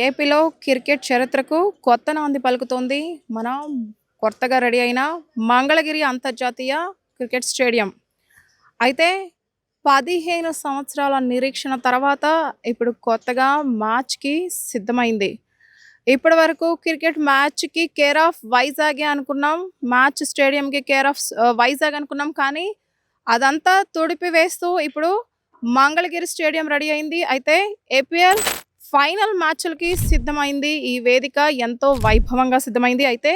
ఏపీలో క్రికెట్ చరిత్రకు కొత్త నాంది పలుకుతోంది మన కొత్తగా రెడీ అయిన మంగళగిరి అంతర్జాతీయ క్రికెట్ స్టేడియం. అయితే 15 సంవత్సరాల నిరీక్షణ తర్వాత ఇప్పుడు కొత్తగా మ్యాచ్‌కి సిద్ధమైంది. ఇప్పటివరకు క్రికెట్ మ్యాచ్‌కి కేర్ ఆఫ్ వైజాగే అనుకున్నాం. మ్యాచ్ స్టేడియంకి కేర్ ఆఫ్ వైజాగ్ అనుకున్నాం. కానీ అదంతా తుడిపివేస్తూ ఇప్పుడు మంగళగిరి స్టేడియం రెడీ అయింది. అయితే ఏపీఎల్ ఫైనల్ మ్యాచ్‌లకి సిద్ధమైంది. ఈ వేదిక ఎంతో వైభవంగా సిద్ధమైంది. అయితే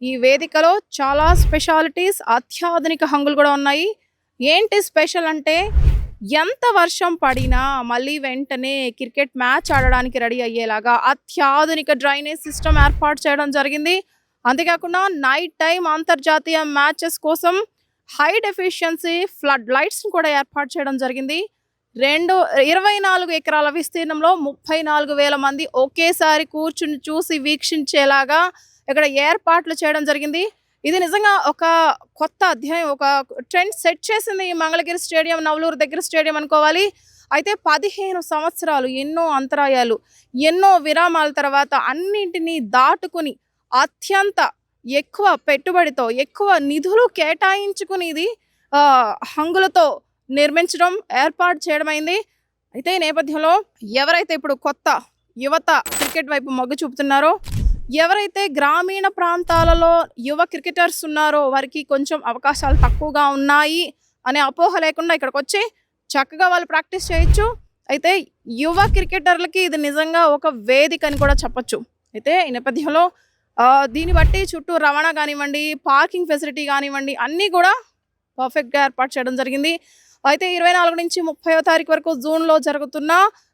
ఈ వేదికలో చాలా స్పెషాలిటీస్, అత్యాధునిక హంగులు కూడా ఉన్నాయి. ఏంటి స్పెషల్ అంటే ఎంత వర్షం పడినా మళ్ళీ వెంటనే క్రికెట్ మ్యాచ్ ఆడడానికి రెడీ అయ్యేలాగా అత్యాధునిక డ్రైనేజ్ సిస్టమ్ ఏర్పాటు చేయడం జరిగింది. అంతేకాకుండా నైట్ టైం అంతర్జాతీయ మ్యాచెస్ కోసం హై డెఫిషియన్సీ ఫ్లడ్ లైట్స్‌ని కూడా ఏర్పాటు చేయడం జరిగింది. 24 ఎకరాల విస్తీర్ణంలో 34,000 మంది ఒకేసారి కూర్చుని చూసి వీక్షించేలాగా ఇక్కడ ఏర్పాట్లు చేయడం జరిగింది. ఇది నిజంగా ఒక కొత్త అధ్యాయం, ఒక ట్రెండ్ సెట్ చేసింది ఈ మంగళగిరి స్టేడియం, నవలూరు దగ్గర స్టేడియం అనుకోవాలి. అయితే 15 సంవత్సరాలు, ఎన్నో అంతరాయాలు, ఎన్నో విరామాల తర్వాత అన్నింటినీ దాటుకుని అత్యంత ఎక్కువ పెట్టుబడితో, ఎక్కువ నిధులు కేటాయించుకుని ఇది హంగులతో నిర్మించడం, ఏర్పాటు చేయడమైంది. అయితే ఈ నేపథ్యంలో ఎవరైతే ఇప్పుడు కొత్త యువత క్రికెట్ వైపు మొగ్గు చూపుతున్నారో, ఎవరైతే గ్రామీణ ప్రాంతాలలో యువ క్రికెటర్స్ ఉన్నారో వారికి కొంచెం అవకాశాలు తక్కువగా ఉన్నాయి అనే అపోహ లేకుండా ఇక్కడికొచ్చి చక్కగా వాళ్ళు ప్రాక్టీస్ చేయొచ్చు. అయితే యువ క్రికెటర్లకి ఇది నిజంగా ఒక వేదిక అని కూడా చెప్పొచ్చు. అయితే ఈ నేపథ్యంలో దీన్ని బట్టి చుట్టూ రవాణా కానివ్వండి, పార్కింగ్ ఫెసిలిటీ కానివ్వండి, అన్నీ కూడా పర్ఫెక్ట్‌గా ఏర్పాటు చేయడం జరిగింది. అయితే 24 నుంచి 30వ తారీఖు వరకు జూన్‌లో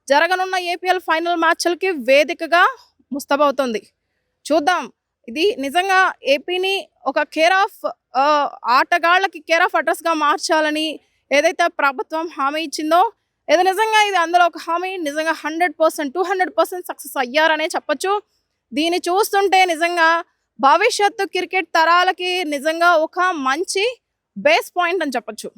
జరగనున్న ఏపీఎల్ ఫైనల్ మ్యాచ్‌లకి వేదికగా ముస్తాబవుతుంది. చూద్దాం, ఇది నిజంగా ఏపీని ఒక కేర్ ఆఫ్ ఆటగాళ్ళకి కేర్ ఆఫ్ అడ్రస్‌గా మార్చాలని ఏదైతే ప్రభుత్వం హామీ ఇచ్చిందో, ఇది నిజంగా ఇది అందులో ఒక హామీ. నిజంగా 100%, 200% సక్సెస్ అయ్యారనే చెప్పొచ్చు. దీన్ని చూస్తుంటే నిజంగా భవిష్యత్తు క్రికెట్ తరాలకి నిజంగా ఒక మంచి బేస్ పాయింట్ అని చెప్పొచ్చు.